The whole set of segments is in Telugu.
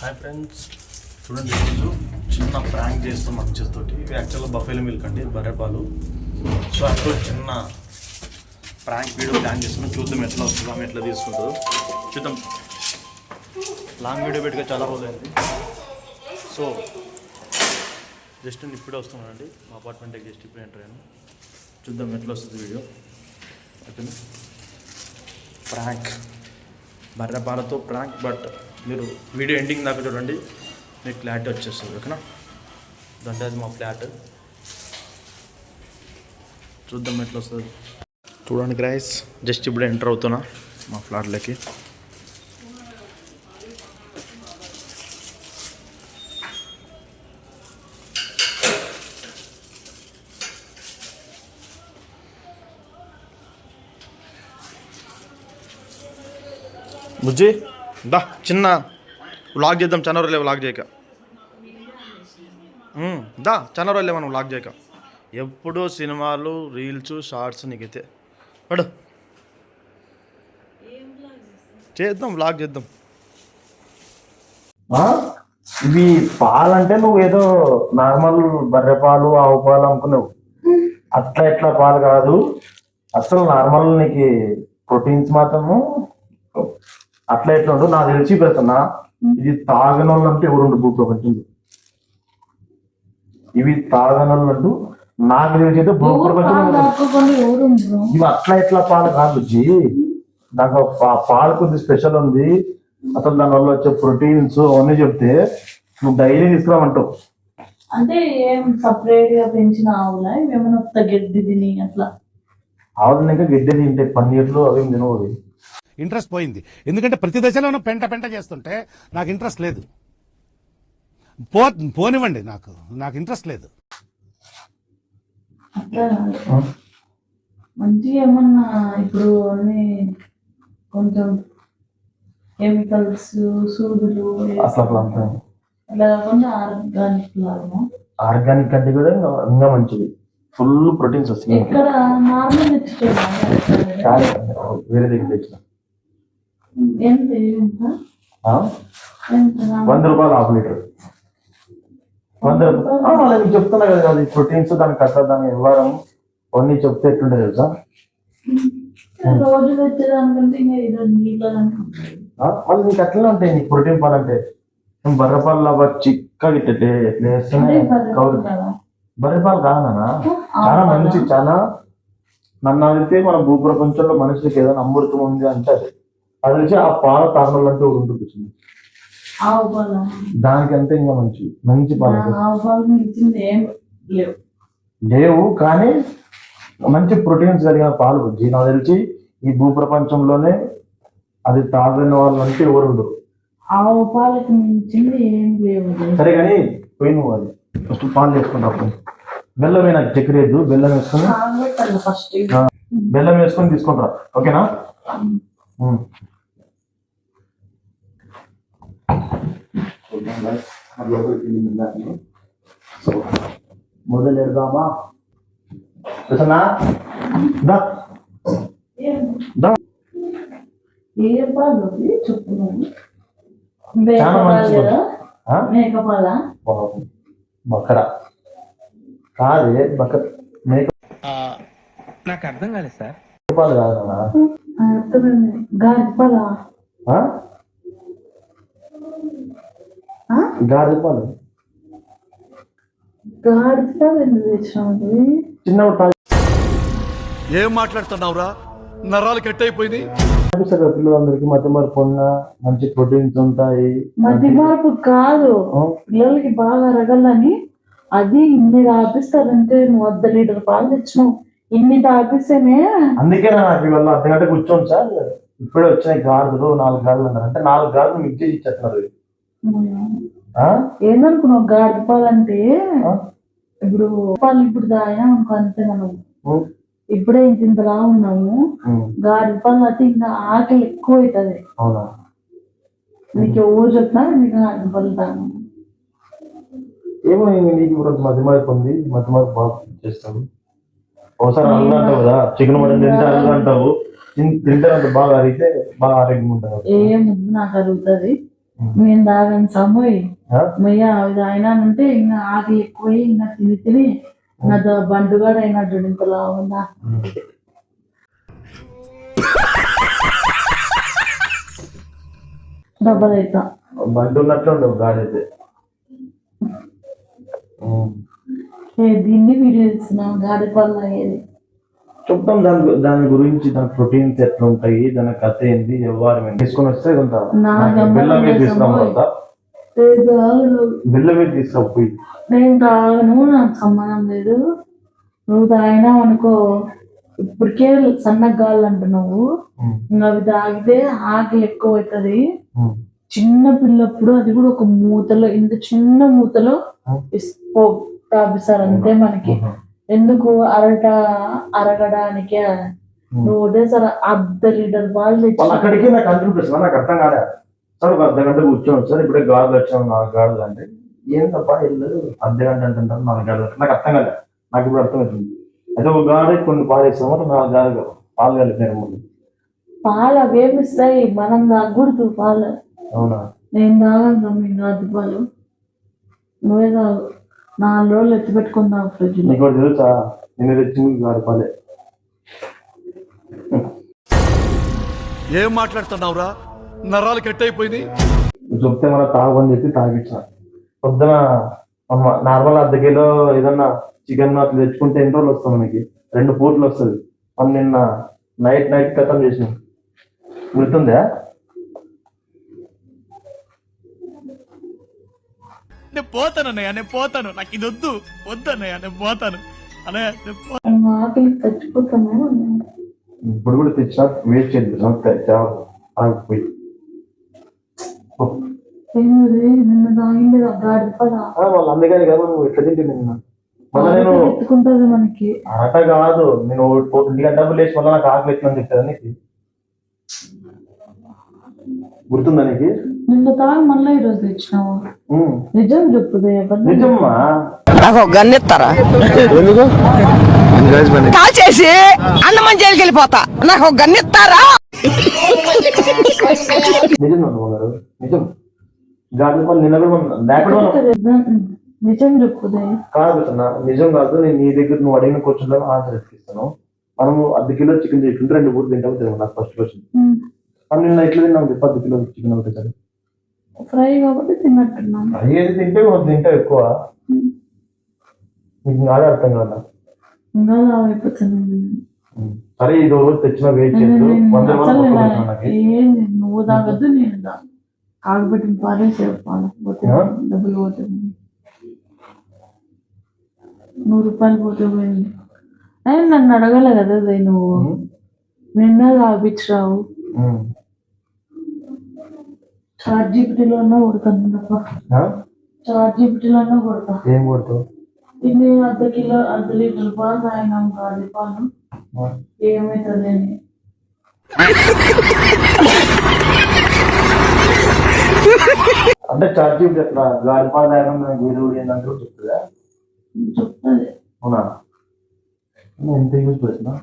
హాయ్ ఫ్రెండ్స్, చూడండి ఈరోజు చిన్న ప్రాంక్ చేస్తాం మంచితోటి. ఇవి యాక్చువల్గా బఫెలో మిల్క్ అండి, బర్రెపాలు. సో అక్కడ చిన్న ప్రాంక్ వీడియో ప్లాన్ చేస్తున్నాం. చూద్దాం ఎట్లా వస్తుందో, ఆమె ఎట్లా తీసుకుంటుందో చూద్దాం. లాంగ్ వీడియో పెట్టుగా చాలా రోజులైంది. సో జస్ట్ నేను ఇప్పుడే వస్తున్నానండి, మా అపార్ట్మెంట్కి జస్ట్ ఇప్పుడు ఎంటర్ అయ్యాను. చూద్దాం ఎట్లా వస్తుంది వీడియో. ఓకేనా, ప్రాంక్ బర్రెపాలతో ప్రాంక్. బట్ మీరు వీడియో ఎండింగ్ దాకా చూడండి, మీకు ఫ్లాట్ వచ్చేస్తుంది. ఓకేనా, అంటే అది మా ఫ్లాట్. చూద్దాం ఎట్లా వస్తుంది. చూడండి గ్రైస్, జస్ట్ ఇప్పుడు ఎంటర్ అవుతున్నా మా ఫ్లాట్లోకి. బుజ్జి దా, చిన్న వ్లాగ్ చేద్దాం. చాలా రోజులే వ్లాగ్ చేయక. దా, చాలా రోజులే మనం వ్లాగ్ చేయక. ఎప్పుడూ సినిమాలు, రీల్స్, షార్ట్స్. నీకైతే పడు చేద్దాం, వ్లాగ్ చేద్దాం. ఇవి పాలంటే నువ్వు ఏదో నార్మల్ బర్రె పాలు, ఆవు పాలు అనుకున్నావు. అట్లా ఎట్లా పాలు కాదు, అసలు నార్మల్ నీకు ప్రోటీన్స్ మాత్రము అట్లా ఎట్లా ఉండవు. నాకు తెలిసి పెడుతున్నా, ఇది తాగనోళ్ళు అంటే ఎవరు భూప్రపంచంలో. ఇవి తాగనోళ్ళు అంటూ నాకు తెలిసి అయితే భూప్రపంచంలో. ఇవి అట్లా ఎట్లా పాలు కాదు జీ, దాంట్లో పాలు కొద్ది స్పెషల్ ఉంది. అసలు దానివల్ల వచ్చే ప్రోటీన్స్ అవన్నీ చెప్తే నువ్వు డైలీ తీసుకురామంటావు. అంటే ఏం సపరేట్ గా పెంచిన ఆవులా, ఏమైనా గడ్డి తిని అట్లా? ఆవులు ఇంకా గడ్డి తింటే పన్నీర్లు అవి తినవు. ఇంట్రెస్ట్ పోయింది, ఎందుకంటే ప్రతి దశలోనూ పెంట చేస్తుంటే నాకు ఇంట్రెస్ట్ లేదు. పోనివ్వండి, నాకు ఇంట్రెస్ట్ లేదు. అట్లా మంచిగా ఏమన్నా ఇప్పుడు అన్ని కొంచెం కెమికల్స్, సూదులు అట్లా అట్లా కాకుండా ఆర్గానిక్ లాగా. ఆర్గానిక్ అంటే కూడా ఇంకా మంచిది, ఫుల్ ప్రోటీన్స్ వస్తాయి. ఇక్కడ నార్మల్ తెచ్చుకోవాలి, వేరే దగ్గర తెచ్చిన ఎంత 100 రూపాయలు హాఫ్ లీటర్. 100 రూపాయలు నీకు చెప్తున్నా కదా, అది ప్రోటీన్స్, దాని కథ, దాని వ్యవహారం అన్నీ చెప్తే ఎట్లుంటే తెలుసా. రోజు తెచ్చేదానికంటే ఇంకా ఇది నీళ్ళు మళ్ళీ నీకు అట్లనే ఉంటాయి. నీకు ప్రోటీన్ పాలు అంటే బర్రెపాలు లాగా చిక్కగా ఇట్టే ఎట్లా వేస్తున్నాయి. బర్రెపాలు కాదన్నా, చాలా మంచి, చాలా నన్ను అడిగితే మన భూప్రపంచంలో మనుషులకి ఏదైనా అమృతం ఉంది అంటే అది తెలిసి ఆ పాల తాగలంటే ఉంటుంది. ఆవు పాల దానికంటే ఇంకా మంచి పాలు. ఆవు పాలు ఇచ్చింది ఏం లేవు, కానీ మంచి ప్రోటీన్స్ కలిగిన పాలు బుజ్జి. నాకు తెలిసి ఈ భూప్రపంచంలోనే అది తాగిన వాళ్ళు అంటే ఎవరు ఉండరు. ఆవు పాలకు మించింది ఏం లేవు. సరే కానీ పోయి నువ్వు అది ఫస్ట్ పాలు వేసుకుంటావు. బెల్లం నాకు చక్కెర వేద్దు, బెల్లం వేసుకుని ఫస్ట్ బెల్లం వేసుకొని తీసుకుంటా. ఓకేనా, మొదలెడదామా? ఏ పాలు చెప్తున్నాను, మేకపాల బకరా కాదే, మేక నాకు అర్థం కాలేదు సార్. పాలు కాదన్నా, అర్థమైంది. గారి పాల, గాడి పాలు. గాడి పాలు ఎందుకు తెచ్చినావు? చిన్నప్పుడు ఏం మాట్లాడుతున్నావురా, నరాలు కట్ అయిపోయింది. పిల్లలందరికి మధ్య మార్పు ఉన్న మంచి ప్రోటీన్స్ ఉంటాయి. మధ్య మార్పు కాదు, పిల్లలకి బాగా రగలని. అది ఇన్ని తాపిస్తారంటే నువ్వు 1/2 లీటర్ పాలు తెచ్చినావు, ఇన్ని తాపిస్తేనే. అందుకే నాకు ఇవాళ అర్ధగంట కూర్చోండి సార్, ఇప్పుడే వచ్చినాయి గాడులు, 4 గాడులు అన్నారు. అంటే 4 గాడులు మిక్స్ చేసి ఇచ్చేస్తున్నారు. ఏందనుకున్నావు గాడి పాలు అంటే? ఇప్పుడు పాలు ఇప్పుడు తాగినా అనుకో, అంతే. మనం ఇప్పుడే ఇంతలా ఉన్నాము, గాడి పాలు అయితే ఇంకా ఆకలి ఎక్కువ అవుతుంది. అవునా, నీకు ఎవరు చెప్పినా నీకు గాడి పాలు తాను. ఏమో నీకు ఇప్పుడు మధ్య మార్పు ఉంది, మధ్య మార్పు బాగా చేస్తాను. ఒకసారి అల్లు అంటావు కదా, చికెన్ మటన్ తింటే అల్లు అంటావు. తింటే బాగా అరిగితే బాగా ఆరోగ్యం ఉంటుంది. ఏం నాకు అరుగుతుంది. మేము తాగని సమోయ్ ఆ? మయ్య అది అయినానంటే ఇంకా ఆకలి ఎక్కువై ఇంకా తిని తిని ఇంకా బండుగాడు అయినట్టు ఇంతలా ఉందా డబ్బలు అవుతా బండి ఉన్నట్లు ఉండవు గాడి అయితే. దీన్ని వీడియో తీస్తున్నాం గాడి పళ్ళు అయ్యేది చూద్దాం దాని గురించి, దాని ప్రోటీన్స్ ఎట్లా ఉంటాయి, దాని కథ ఏంది, ఎవరు తీసుకొని వస్తే కొంత బిల్ల మీద తీసుకురాం కదా, బిల్ల మీద తీసుకుపోయి. నేను తాగను, నాకు సంబంధం లేదు. నువ్వు తాగినావు అనుకో ఇప్పటికే సన్నగాళ్ళు అంటున్నావు, ఇంకా అవి తాగితే ఆకలి ఎక్కువ అవుతుంది. చిన్న పిల్లప్పుడు అది కూడా ఒక మూతలో, ఇంత చిన్న మూతలో తాపిస్తారు అంతే మనకి. ఎందుకు అరగడానికే నువ్వు ఒకటేసారి 1/2 లీటర్ పాలు తెచ్చి అక్కడికి నాకు అనిపిస్తుంది, నాకు అర్థం కాలే. సార్ ఒక అర్ధగంట కూర్చోండి సార్, ఇప్పుడే గాడులు వచ్చాము 4 గాడులు అంటే ఏం తప్ప ఇల్లు అర్ధగంట అంటుంటారు 4 గాడులు, నాకు అర్థం కాలే. నాకు ఇప్పుడు అర్థమవుతుంది. అయితే ఒక గాడి కొన్ని పాలు ఇస్తాము, 4 గాడులు పాలు కలిపినారు ముందు. పాలు అవేమిస్తాయి, మనం తాగకూడదు పాలు. అవునా? నేను తాగను మీ గాది పాలు, నువ్వే తాగు. 4 రోజులు ఎత్తి పెట్టుకుందాం ఫ్రిడ్జ్ లో. నీకు తెలుసా, నేను తెచ్చింది గాడి పాలే. ఏం మాట్లాడుతున్నావురా, నరాలు కట్ అయిపోయింది. చెప్తే మన తాగని చెప్పి తాగించిన. పొద్దున నార్మల్ 1/2 కిలో ఏదన్నా చికెన్ అట్లా తెచ్చుకుంటే ఎన్ని రోజులు వస్తాం మనకి, 2 పూటలు వస్తుంది. మనం నిన్న నైట్ కథం చేసినాం, గుర్తుందా? నేను పోతానన్నయ్య, నేను పోతాను, నాకు ఇది వద్దన్నయ్య, నేను పోతాను అన్నయ్య. ఆకలి చచ్చిపోతాము. ఇప్పుడు కూడా తెచ్చినా వేస్ట్ చేయకపోయి నిన్న తాగింది గాడి పదా వాళ్ళు అందుకని కదా నువ్వు ఎట్లా తింటే నిన్న మళ్ళీ నేను ఎత్తుకుంటది మనకి. అట కాదు, నేను 2 గంటలు లేచి మళ్ళీ నాకు ఆకలి ఎట్లని చెప్తాను నీకు, గుర్తుందా నీకు? నిన్న తాగి మళ్ళీ ఈరోజు తెచ్చినావు. నిజం చెప్పుదే. నిజమ్మా? నాకు గన్నెత్తారా కాల్ చేసి అన్నమని జైలుకి వెళ్ళిపోతా, నాకు గన్నెత్తారా? నిజం గారు, నిజం. గాడి పళ్ళు నిన్న కూడా లేకుండా నిజం చెప్పుదే. కాదు అన్న, నిజం కాదు. నేను నీ దగ్గర నువ్వు అడిగిన క్వశ్చన్ ఆన్సర్ ఎత్తిస్తాను. మనము 1/2 కిలో చికెన్ తెచ్చుకుంటే 2 పూటలు తింటాము. నాకు ఫస్ట్ క్వశ్చన్, మనం నిన్న ఎట్లా తిన్నాం? 10 కిలో చికెన్ ఒకటి సరే ఫ్రై కాబట్టి తిన్నట్టున్నాం. ఏది తింటే తింటే ఎక్కువ, నీకు అదే అర్థం కాదా? ఇంకా అయిపోతుంది. సరే ఈ రోజు తెచ్చిన వెయిట్ చేస్తూ 100 రూపాయలు ఏంది నువ్వు తాగద్దు, నేను తాగు. కాకపోతే పారేసేపు పోతే డబ్బులు పోతుంది. 100 రూపాయలు పోతే పోయింది. అయినా నన్ను అడగలే కదా నువ్వు, నిన్న తాపించరావు. చాట్ జీపీటీలోనే కొడతాను తప్ప, చాట్ జీపీటీలోనే కొడతా. ఏం కొడతావు? ఇది 1/2 లీటర్ పాలు తాగినాం, గాడి పాలు ఏమవుతుంది అని. అంటే చార్జీ ఎట్లా గాడి పాలు తాగడం నాకు వీడియో ఏంటంటే చెప్తుందా? చెప్తుంది. అవునా? ఎంత యూజ్ చేస్తున్నా?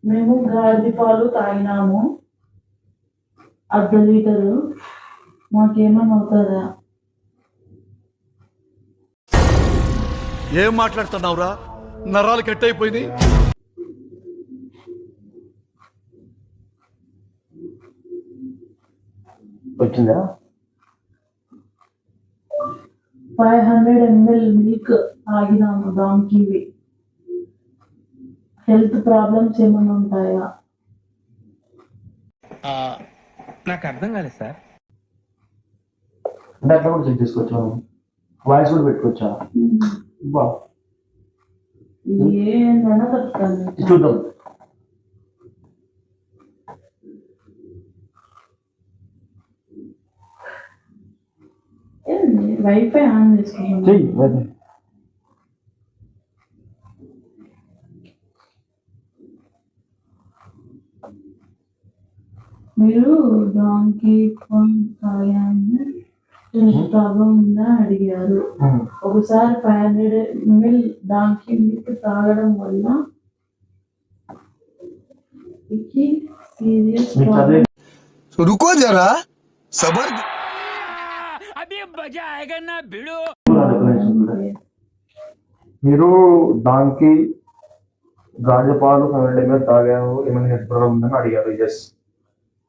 మేము గాడి పాలు తాగినాము 1/2 లీటరు, మాకేమని అవుతుందా? ఏం మాట్లాడుతున్నావురా, నరాలు కట్ అయిపోయింది. వచ్చిందా? 500 ml మిల్క్ తాగినాము డాంకీవి. హెల్త్ ప్రాబ్లమ్స్ ఏమైనా ఉంటాయా? నాకు అర్థం కాలేదు సార్. అంటే అట్లా కూడా చెక్ చేసుకోవచ్చా? వాయిస్ కూడా పెట్టుకోవచ్చా? ఏమైనా దొరుకుతుంది, చూద్దాం. వైఫై ఆన్ చేసుకున్నాం. మీరు డాంకీ తాగాను ప్రాబ్లం ఉందా అడిగారు. ఒకసారి 500 ml డాంకీ మిల్క్ తాగడం వల్ల సీరియస్ మీకు చదివే रुको जरा सबर మీరు దానికి గాజపాలు 500 ml తాగాము ఏమైనా హెడ్ ప్రాబ్లం ఉందని అడిగారు. ఎస్,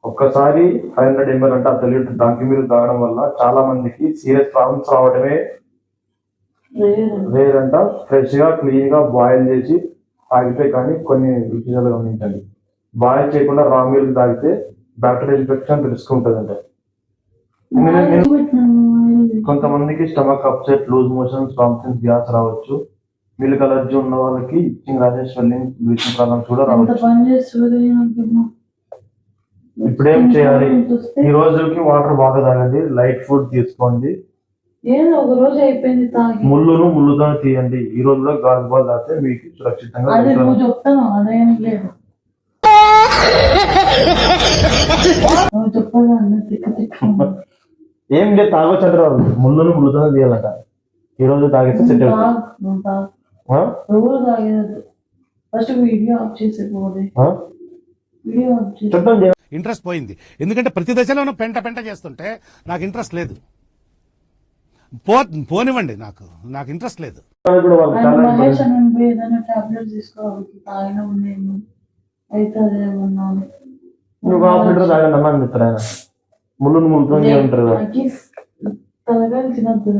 ఒక్కసారి 500 ml అంటే అర్ధ లీటర్ దానికి మీరు తాగడం వల్ల చాలా మందికి సీరియస్ ప్రాబ్లమ్స్ రావడమే లేదంట. ఫ్రెష్ గా క్లీన్ గా బాయిల్ చేసి తాగితే కానీ కొన్ని విషయాలు గమనించండి. బాయిల్ చేయకుండా రా మిల్క్ తాగితే బ్యాక్టీరియల్ ఇన్ఫెక్షన్ రిస్క్ ఉంటుందంట. కొంతమందికి stomach upset, loose motions, vomitings, gas రావచ్చు. మిల్క్ అలర్జీ ఉన్న వాళ్ళకి itching, rashes, swelling, bleaching problems కూడా రావచ్చు. ఇప్పుడేం చేయాలి? ఈ రోజుకి వాటర్ బాగా తాగండి, లైట్ ఫుడ్ తీసుకోండి, ఏదో ఒక రోజు అయిపోయింది తాగి. ముళ్ళుతో తీయండి. ఈ రోజులో గాజు బాల్ తాగితే మీకు సురక్షితంగా అదే నువ్వు చెప్తాను, అదేం లేదు. నువ్వు చెప్పాలి అన్నీ తిక్క తిక్క. ఏం లేదు, తాగొచ్చు అంటారు. ముళ్ళుతో తీయాలంట. ఈ రోజు తాగితే సెట్ నువ్వు తాగు. రోజు తాగేది. ఫస్ట్ వీడియో ఆఫ్ చేసేపోతే వీడియో ఆఫ్ చేసి చెప్తాం. ఇంట్రెస్ట్ పోయింది. ఎందుకంటే ప్రతి దశలోనూ పెంట పెంట చేస్తుంటే నాకు ఇంట్రెస్ట్ లేదు. పోనివ్వండి, నాకు ఇంట్రెస్ట్ లేదు. మహేష్ అని ఏదైనా టాబ్లెట్ తీసుకోవాలి, తాగిన నేను అయితే అదేమన్నాను. నువ్వు హాఫ్ లీటర్ తాగండి అన్నా అని చెప్తారు ఆయన. ముళ్ళుతో ఉంటారు. తలగాలి తినద్దు.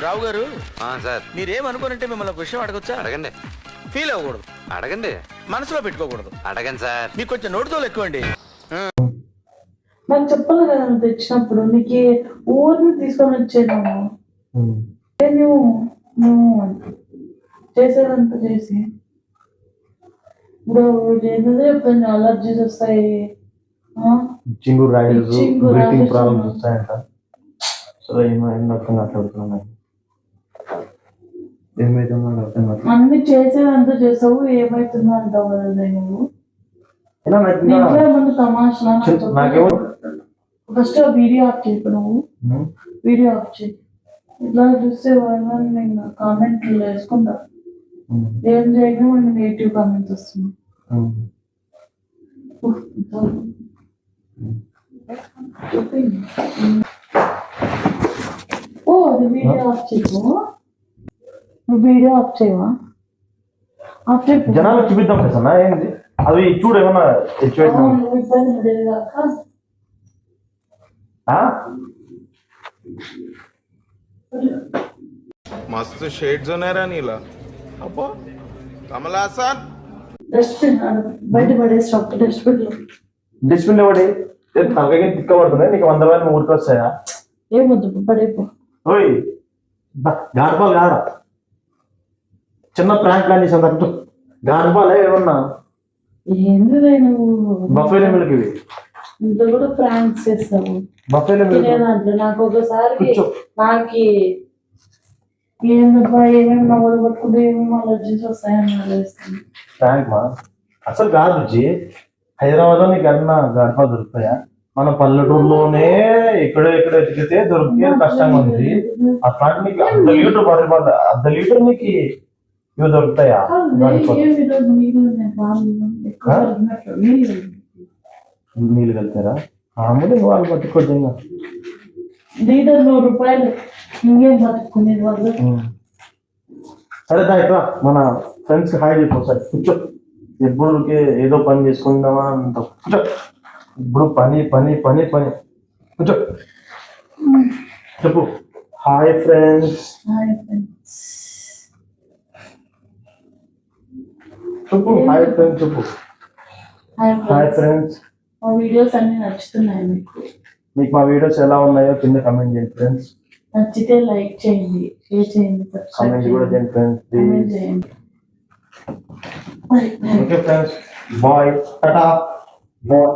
రావు గారు సార్ మీరేమనుకోనంటే మిమ్మల్ని ఒక విషయం అడగొచ్చా? అడగండి. ఫీల్ అవ్వకూడదు, అడగండి. మనసులో పెట్టుకోకూడదు. అడగండి సార్. మీకు కొంచెం నోటితో ఎక్కువండి. నాకు చెప్పాలి కదా నువ్వు తెచ్చినప్పుడు, నీకు ఊరిని తీసుకొని వచ్చాను. నువ్వు చేసేదంతా చేసి ఇప్పుడు ఏంటంటే ఎప్పుడైనా అలర్జీస్ వస్తాయి, ఇచ్చింగ్, రాయిస్, బ్రీతింగ్ ప్రాబ్లమ్స్ వస్తాయంట. సో ఏమైంది అర్థం మాట్లాడుతున్నాను. ఏమైతుందో అర్థం కాదు. అన్ని చేసేదంతా చేసావు, ఏమైతుందో అంటావు కదా నువ్వు. ముందు తమాషా ఫస్ట్ వీడియో ఆఫ్ చేయి. నువ్వు వీడియో ఆఫ్ చేయి. ఇట్లా చూస్తే వాళ్ళని నేను కామెంట్లు వేసుకుంటా. ఏం చేయగా మనకి నెగిటివ్ కామెంట్స్ వస్తున్నాయి. ఓ అది వీడియో ఆఫ్ చేయవు. నువ్వు వీడియో ఆఫ్ చేయవా? ఆఫ్ చేయి. జనాలు చూపిద్దాం కదా ఏంది అవి చూడు ఏమన్నా ఇబ్బంది పడేది కాక. मस्त शेड्स होणार नीला अप्पा कमला असा డస్ట్బిన్ బయట పడేసి డస్ట్బిన్ లో డిస్ప్లే పడి తలకి తిక్కబడుతుంది. నీకు 100 రూపాయలు ఊరికి వస్తాయా? ఏమొద్దు పడేపో. ఓయ్ గార్బాల్ కాదా, చిన్న ప్రాంక్ ప్లాన్ చేసాను తప్పు. గార్బాలే ఏమన్నా ఏంది నువ్వు బఫేలో మిల్క్ ఇవి. ఇంట్లో కూడా ప్రాంక్స్ చేస్తావు. బఫేలో మిల్క్ తినేదాంట్లో నాకు ఒకసారి నాకు ఏందబ్బా ఏమేమి నవ్వులు పట్టుకుంటే ఏమేమి అలర్జీస్ వస్తాయని ఆలోచిస్తాను. ప్రాంక్ మా అసలు కాదు జీ. హైదరాబాద్ లో నీకు అన్న గడప దొరుకుతాయా? మన పల్లెటూరులోనే ఎక్కడో ఎతికితే దొరికేది కష్టంగా ఉంది. అట్లాంటి నీకు అర్ధ లీటర్ నీకు ఇవి దొరుకుతాయా? నీళ్ళు కలిపారా? మామూలు వాళ్ళు పట్టుకోవచ్చు. లీటర్ 100 రూపాయలు. ఇంకేం పట్టుకునేది వాళ్ళు. సరే ఇట్లా మన ఫ్రెండ్స్ హాయ్ చెప్పు సార్. కూర్చో. ఎప్పుడు ఏదో పని చేసుకుందామా అంటావు. కూర్చో. ఇప్పుడు పని పని పని పని. కూర్చో. చెప్పు హాయ్ ఫ్రెండ్స్. చెప్పు హాయ్ ఫ్రెండ్స్. చెప్పు హాయ్ ఫ్రెండ్స్. మా వీడియోస్ అన్ని నచ్చుతున్నాయి మీకు మా వీడియోస్ ఎలా ఉన్నాయో కింద కమెంట్ చేయండి ఫ్రెండ్స్. నచ్చితే లైక్ చేయండి, షేర్ చేయండి, కమెంట్ కూడా చేయండి ఫ్రెండ్స్. చేయండి. ఓకే ఫ్రెండ్స్, బాయ్, టాటా, బాయ్.